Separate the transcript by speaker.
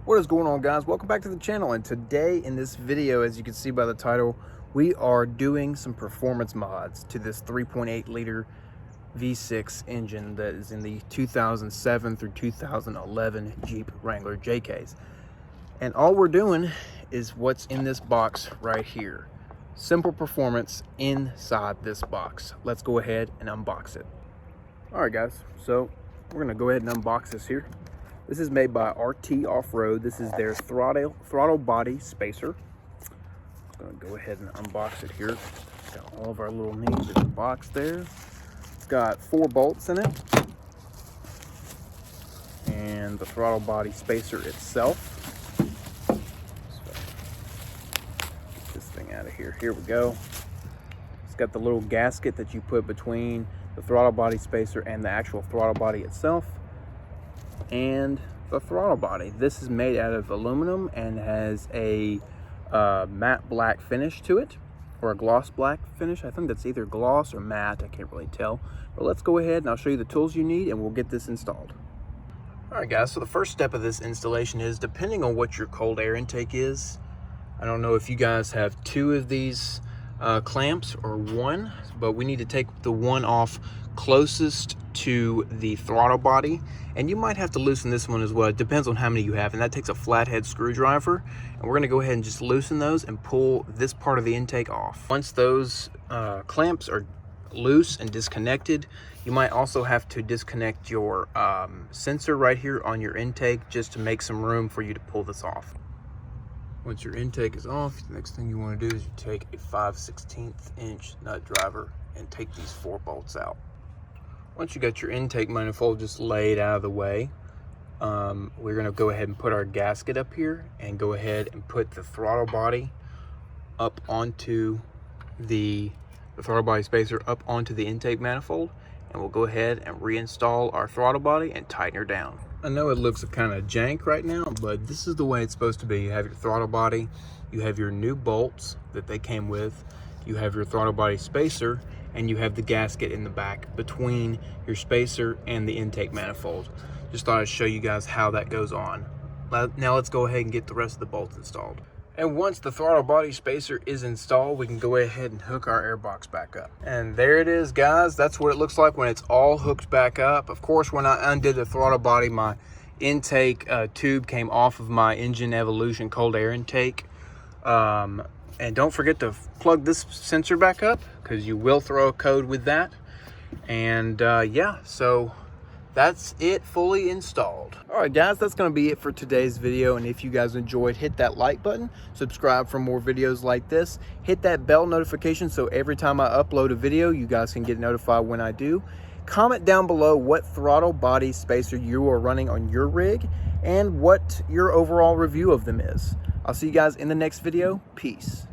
Speaker 1: What is going on, guys? Welcome back to the channel, and today in this video, as you can see by the title, we are doing some performance mods to this 3.8 liter V6 engine that is in the 2007 through 2011 Jeep Wrangler JKs. And all we're doing is what's in this box right here. Simple performance inside this box. Let's go ahead and unbox it. All right, guys, so we're gonna go ahead and unbox this here. This is made by RT Off-Road. This is their throttle body spacer. I'm gonna go ahead and unbox it here. Got all of our little needs in the box there. It's got 4 bolts in it. And the throttle body spacer itself. Get this thing out of here. Here we go. It's got the little gasket that you put between the throttle body spacer and the actual throttle body itself. And the throttle body. This is made out of aluminum and has a matte black finish to it, or a gloss black finish. I think that's either gloss or matte, I can't really tell. But let's go ahead and I'll show you the tools you need and we'll get this installed. All right, guys, so the first step of this installation is, depending on what your cold air intake is, I don't know if you guys have 2 of these clamps or 1, but we need to take the one off closest to the throttle body, and you might have to loosen this one as well. It depends on how many you have, and that takes a flathead screwdriver, and we're going to go ahead and just loosen those and pull this part of the intake off. Once those clamps are loose and disconnected, you might also have to disconnect your sensor right here on your intake, just to make some room for you to pull this off. Once your intake is off, the next thing you want to do is you take a 5/16 inch nut driver and take these 4 bolts out. Once you got your intake manifold just laid out of the way, we're going to go ahead and put our gasket up here and go ahead and put the throttle body up onto the throttle body spacer up onto the intake manifold, and we'll go ahead and reinstall our throttle body and tighten her down. I know it looks kind of jank right now, but this is the way it's supposed to be. You have your throttle body, you have your new bolts that they came with, you have your throttle body spacer, and you have the gasket in the back between your spacer and the intake manifold. Just thought I'd show you guys how that goes on. Now let's go ahead and get the rest of the bolts installed. And once the throttle body spacer is installed, we can go ahead and hook our airbox back up. And there it is, guys. That's what it looks like when it's all hooked back up. Of course, when I undid the throttle body, my intake tube came off of my Engine Evolution cold air intake. And don't forget to plug this sensor back up, because you will throw a code with that. And yeah, so that's it, fully installed. All right, guys, that's going to be it for today's video. And if you guys enjoyed, hit that like button, subscribe for more videos like this, hit that bell notification so every time I upload a video, you guys can get notified when I do. Comment down below what throttle body spacer you are running on your rig and what your overall review of them is. I'll see you guys in the next video. Peace.